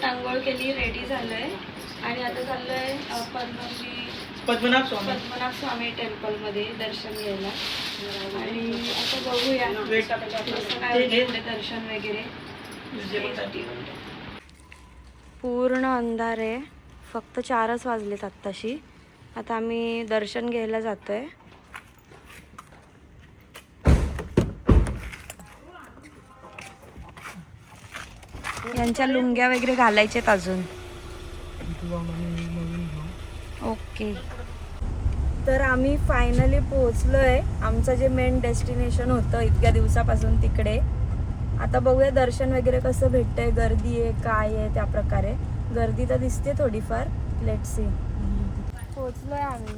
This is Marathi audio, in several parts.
आंघोळ केली, रेडी झालोय आणि आता चाललोय पद्मनाभ स्वामी टेम्पलमध्ये दर्शन घ्यायला. आणि आता बघूया कसं काय होतं दर्शन वगैरे. पूर्ण अंधार आहे, फक्त 4च वाजलेत आत्ताशी. आता आम्ही दर्शन घ्यायला जातोय. यांच्या लुंग्या वगैरे घालायच्यात अजून. ओके, तर आम्ही फायनली पोहोचलोय आमचं जे मेन डेस्टिनेशन होतं इतक्या दिवसापासून तिकडे. आता बघूया दर्शन वगैरे कसं भेटतंय, गर्दी आहे काय आहे त्या प्रकारे. गर्दी तर दिसते थोडीफार, लेट्स सी. पोहोचलोय आम्ही.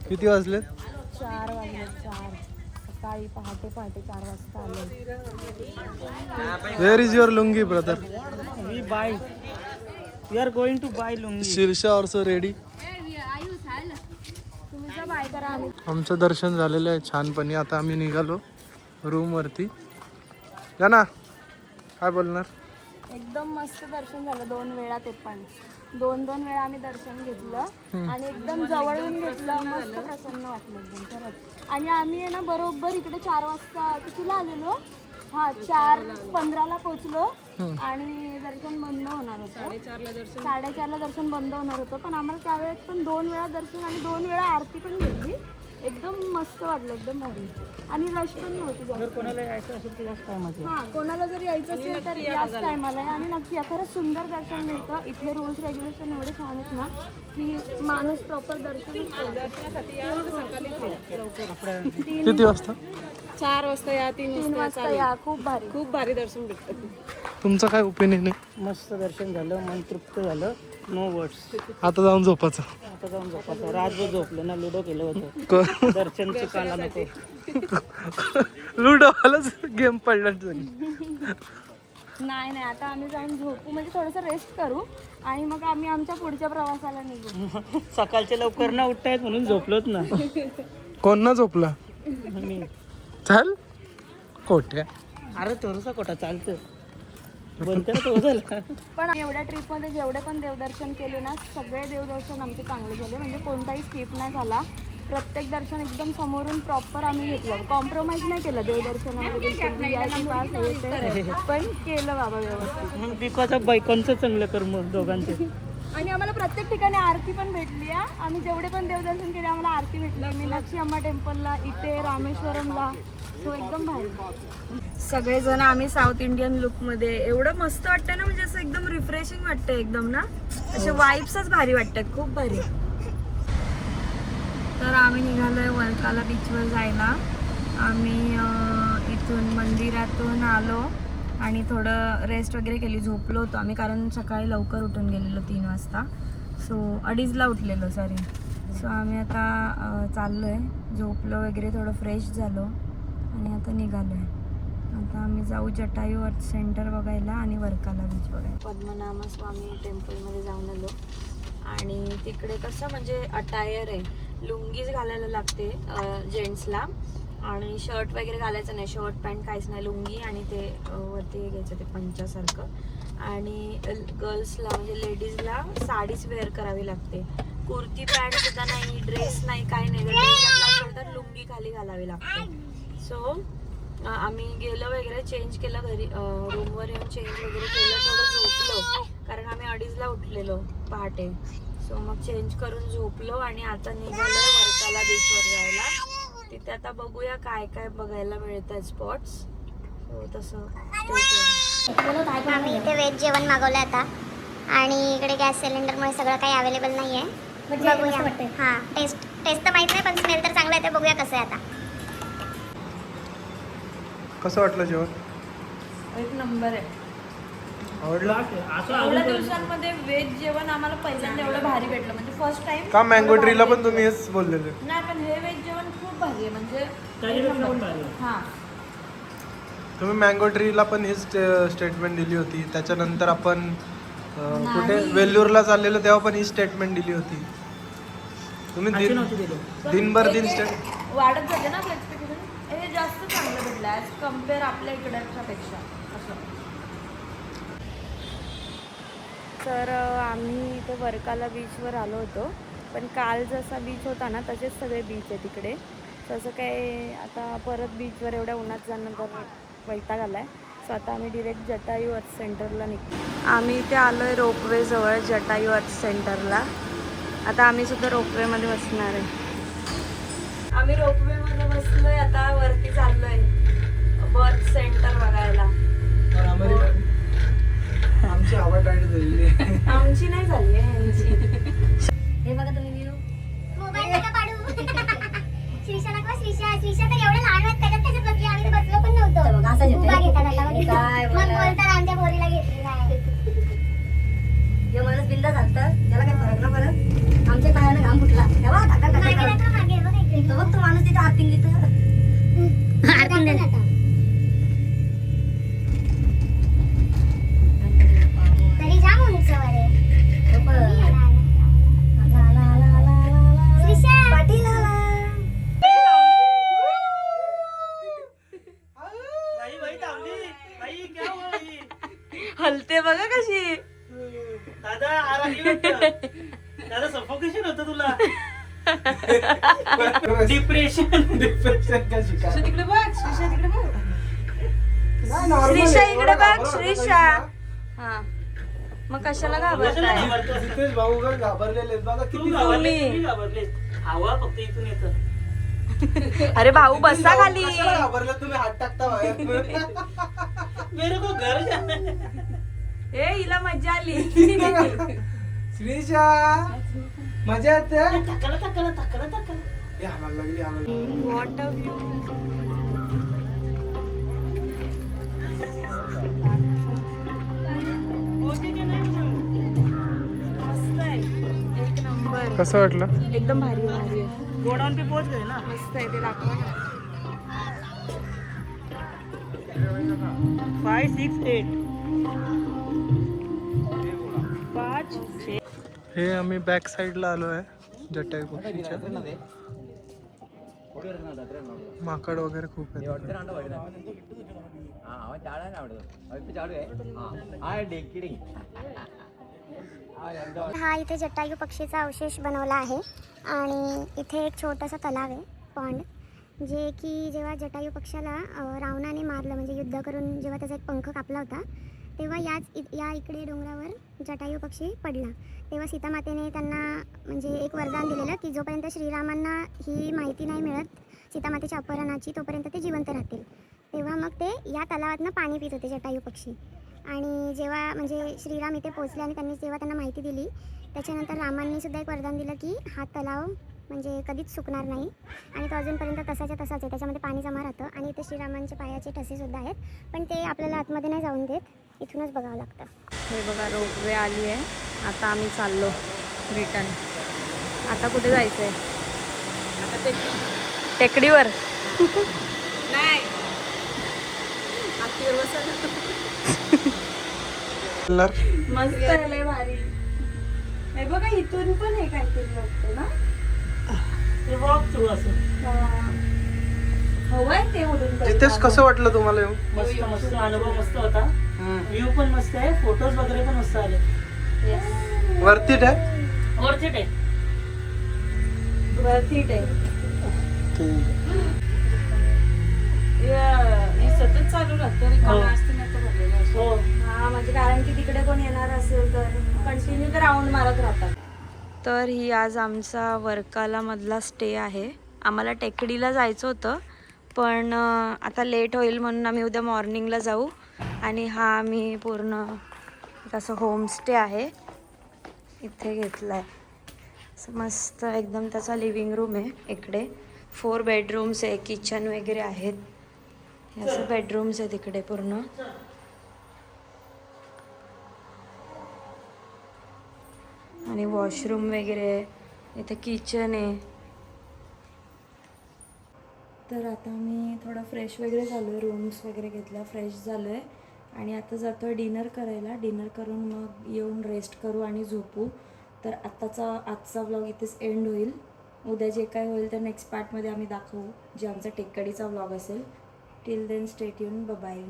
किती वाजले? 4 वाजले. 4 सकाळी पहाटे 4 वाजता आलो. Where is your lungi brother? We buy. We are going to buy lungi. शीर्षा also ready. तुम्ही बाय करा. आम्ही आमचं दर्शन झालेलं आहे छानपणे. आता आम्ही निघालो रूमवरती. जा ना, काय बोलणार? एकदम मस्त दर्शन झालं 2 वेळा. ते पण 2 वेळा आम्ही दर्शन घेतलं आणि एकदम जवळून घेतलं. मस्त प्रसन्न वाटलं एकदम खरंच. आणि आम्ही आहे ना बरोबर इकडे 4 वाजता कितीला आलेलो. 4:15ला पोहोचलो आणि दर्शन बंद होणार होतं. 4:30ला दर्शन बंद होणार होतं, पण आम्हाला त्यावेळेस पण 2 वेळा दर्शन आणि 2 वेळा आरती पण घेतली. एकदम मस्त वाटलं, एकदम भारी. आणि रश पण नव्हती जास्त. कोणाला यायचं असेल तर याच टायमात या. कोणाला जर यायचं असेल तर याच टायमाला आहे. आणि नक्की खरंच सुंदर दर्शन मिळतं इथे. रूल्स रेग्युलेशन एवढे छान आहेत ना की माणूस प्रॉपर दर्शन. किती वाजता? 4 वाजता या, 3 वाजता या. खूप भारी दर्शन भेटतं. तुमचं काय ओपिनियन आहे? मस्त दर्शन झालं, मन तृप्त झालं. No words. आता जाऊन झोपायचं. आता जाऊन झोपायचं. रातभर झोपलं ना, लुडो केलं होतं. दर्शन चुकायला नको. लुडोवालाच गेम पडला तरी. नाही आता आम्ही जाऊन झोपू, म्हणजे थोडंसं रेस्ट करू आणि मग आम्ही आमच्या पुढच्या प्रवासाला निघू. सकाळचे लवकर ना उठतायत म्हणून झोपलोच ना. कोण ना झोपला? मी. चाल कोठ्या. अरे थोडंसं कोटा चालतं. बनतं तो झालं. पण एवढ्या ट्रिपमध्ये जेवढे पण देवदर्शन केले ना, सगळे देवदर्शन आमचे चांगले झाले. म्हणजे कोणताही स्किप नाही झाला. प्रत्येक दर्शन एकदम समोरून प्रॉपर आम्ही घेतलं. कॉम्प्रोमाइज नाही केलं देवदर्शनामध्ये. पण केलं बाबा व्यवस्थित. मग दीपाच्या बायकांचं चांगलं कर्म दोघांचं. आणि आम्हाला प्रत्येक ठिकाणी आरती पण भेटली आहे. आम्ही जेवढे पण देवदर्शन केले आम्हाला आरती भेटली. मीनाक्षी अम्मा टेम्पलला, इथे रामेश्वरमला. तो एकदम भारी. सगळेजण आम्ही साऊथ इंडियन लुकमध्ये. एवढं मस्त वाटतं ना, म्हणजे असं एकदम रिफ्रेशिंग वाटतं एकदम ना. असे वाईब्सच भारी वाटतात, खूप भारी. तर आम्ही निघालोय वर्काला बीचवर जायला. आम्ही इथून मंदिरातून आलो आणि थोडं रेस्ट वगैरे केली. झोपलो होतो आम्ही, कारण सकाळी लवकर उठून गेलेलो 3 वाजता. सो 2:30ला उठलेलो सॉरी. सो आम्ही आता चाललो आहे. झोपलो वगैरे, थोडं फ्रेश झालो आणि आता निघालो आहे. आता आम्ही जाऊ जटायू अर्थ सेंटर बघायला आणि वर्काला बीच बघायला. पद्मनाभ स्वामी टेम्पलमध्ये जाऊन आलो. आणि तिकडे कसं म्हणजे अटायर आहे, लुंगीच घालायला लागते जेंट्सला. आणि शर्ट वगैरे घालायचं नाही, शर्ट पॅन्ट काहीच नाही, लुंगी आणि ते वरती घ्यायचं ते पंचासारखं. आणि गर्ल्सला म्हणजे लेडीजला साडीच वेअर करावी लागते. कुर्ती पॅन्ट सुद्धा नाही, ड्रेस नाही, काही नाही. तर लुंगी खाली घालावी लागते. सो आम्ही गेलो वगैरे, चेंज केलं घरी, रूमवर येऊन चेंज वगैरे केलं, थोडं झोपलो कारण आम्ही 2:30ला उठलेलो पहाटे. सो मग चेंज करून झोपलो आणि आता निघालोय वर्काला बीचवर जायला. तिथे आता बघूया काय काय बघायला मिळतात स्पॉट्स. सो तसं आम्ही इथे व्हेज जेवण मागवलं आता आणि इकडे गॅस सिलेंडरमुळे सगळं काही अवेलेबल नाही आहे. बघूया. हां, टेस्ट तर माहीत नाही, पण स्मेल तर चांगलं आहे. ते बघूया कसं आहे आता. कसं वाटलं जेवण? एक नंबर आहे. आवडलं? एवढ्या दिवसांमध्ये व्हेज जेवण आम्हाला पहिल्यांदा एवढं भारी भेटलं, म्हणजे फर्स्ट टाइम. का मँगो ट्रीला पण तुम्ही हेच बोललेले? नाही, पण हे व्हेज जेवण खूप भारी आहे. म्हणजे हां, तुम्ही मँगो ट्रीला पण हीच स्टेटमेंट दिली होती. त्याच्यानंतर आपण कुठे वेल्लूरला चाललेलो तेव्हा पण ही स्टेटमेंट दिली होती. तुम्ही दिनभर दिन वाढत जाते ना एक्सपेक्टेशन. हे जास्त चांगलं भेटलं. ॲज ॲज कम्पेअर आपल्या इकडच्यापेक्षा असं. तर आम्ही इथे वर्काला बीचवर आलो होतो, पण काल जसा बीच होता ना तसेच सगळे बीच आहे तिकडे. तसं काय आता परत बीचवर एवढ्या उन्हात जाणं तर वैताग आला आहे. सो आता आम्ही डिरेक्ट जटायू अर्थ सेंटरला निघतो. आम्ही इथे आलो आहे रोपवेजवळ जटायू अर्थ सेंटरला. आता आम्ही सुद्धा रोपवेमध्ये बसणार आहे. आम्ही रोपवेमध्ये बसलो आहे, आता वरती चाललो आहे बर्थ सेंटर बघायला. आमची हवा टाईट झालेली आहे. आमची नाही झाली आहे यांची. हे बघा तुम्ही व्ह्यू मोबाईल नका पाडू. श्रीशाला का श्रीशा तर एवढं लहान आहेत त्याच्यात बसली. आम्ही तर बसलो पण नव्हतो. बघा असं उभा घेतात काय मग बोलतात आमच्या पोरीला घेतली काय. हे माणूस बिंदा झालतं त्याला काय फरक ना पडत. आमच्या पायाला घाम फुटला तेव्हा बघ तो माणूस तिथे आरती घेतो. तरी जाम उंचवर आहे. पाटील आला. हलते बघा कशी. दादा सफोकेशन होतं तुला. डिप्रेशन का शिकार. तिकडे बघ श्रीशा, तिकडे बघ नाही, normal श्रीशा, आहे. इकडे एवढा बघ घाबरत श्रीशा. नाही हा मग कशाला घाबरताय? ना. जितेश भाऊ काय घाबरलेले आहेत. बघा किती घाबरले. हवा फक्त इथून येतं. अरे भाऊ बसा खाली. कशाला घाबरले तुम्ही? हात टाकता बाहेर. मेरे को घर जाना है. ए हिला मजा आली. श्रीशा मजा येते. तक्कला तक्कला तक्कला तक्कला. हे हाणायला लागली, हाणायला लागली. What a view. मस्त आहे, एक नंबर. कसं वाटलं? एकदम भारी आहे, भारी आहे. गोडाऊन पे पोहोच गए ना. मस्त आहे ते दाखवा ना. 5, 6, 8. हे आम्ही बॅक साईडला आलो आहे जटायू पक्षीच्या. माकड वगैरे खूप आहेत. हा इथे जटायू पक्षीचा अवशेष बनवला आहे आणि इथे एक छोटासा तलाव आहे, पॉन्ड, जे की जेव्हा जटायू पक्षाला रावणाने मारलं म्हणजे युद्ध करून जेव्हा त्याचा एक पंख कापला होता तेव्हा या इकडे डोंगरावर जटायू पक्षी पडला. तेव्हा सीतामातेने त्यांना म्हणजे एक वरदान दिलेलं की जोपर्यंत श्रीरामांना ही माहिती नाही मिळत सीतामातेच्या अपहरणाची तोपर्यंत ते जिवंत राहतील. तेव्हा मग ते या तलावातनं पाणी पित होते जटायू पक्षी. आणि जेव्हा म्हणजे श्रीराम इथे पोहोचले आणि त्यांनी जेव्हा त्यांना माहिती दिली त्याच्यानंतर रामांनी सुद्धा एक वरदान दिलं की हा तलाव म्हणजे कधीच सुकणार नाही आणि तो अजूनपर्यंत तसाच्या तसाच आहे, त्याच्यामध्ये पाणी जमा राहतं. आणि इथे श्रीरामांच्या पायाचे ठसेसुद्धा आहेत, पण ते आपल्याला आतमध्ये नाही जाऊन देत, इथूनच बघावं लागतं. हे बघा रोपवे आली आहे. आता आम्ही चाललो रिटर्न. आता कुठे जायचं आहे? टेकडीवर. नाही मस्त आहे, लय भारी. हे बघा इथून पण हे काहीतरी लागतं ना. हे वॉक थ्रू असं. हवंय ते उडून. जितेश कसं वाटलं तुम्हाला येऊन? मस्त मस्त अनुभव मस्त होता. व्ह्यू पण मस्त आहे, फोटोज वगैरे पण मस्त आले. वरती आहे. वरती आहे. वरती हे सतत चालू राहतं. रिकामा असते ना तर भरलेलं असतं. हो. हा म्हणजे कारण की तिकडे कोण येणार असेल तर कंटिन्यू ते राऊंड मारत राहतात. तर ही आज आमचा वर्काला मधला स्टे आहे. आम्हाला टेकडीला जायचं होतं पण आता लेट होईल म्हणून आम्ही उद्या मॉर्निंगला जाऊ. आणि हा आम्ही पूर्ण असं होमस्टे आहे इथे घेतला आहे. मस्त एकदम त्याचा लिव्हिंग रूम आहे. इकडे 4 बेडरूम्स आहे, किचन वगैरे आहेत. असं बेडरूम्स आहेत इकडे पूर्ण. आणि वॉशरूम वगैरे आहे. इथे किचन आहे. तर आता मी थोडं फ्रेश वगैरे झालो आहे, रूम्स वगैरे घेतल्या, फ्रेश झालो आहे आणि आता जातो आहे डिनर करायला. डिनर करून मग येऊन रेस्ट करू आणि झोपू. तर आजचा व्लॉग इथेच एंड होईल. उद्या जे काय होईल तर नेक्स्ट पार्टमध्ये आम्ही दाखवू, जे आमचा टेकडीचा व्लॉग असेल. Till then stay tuned, bye.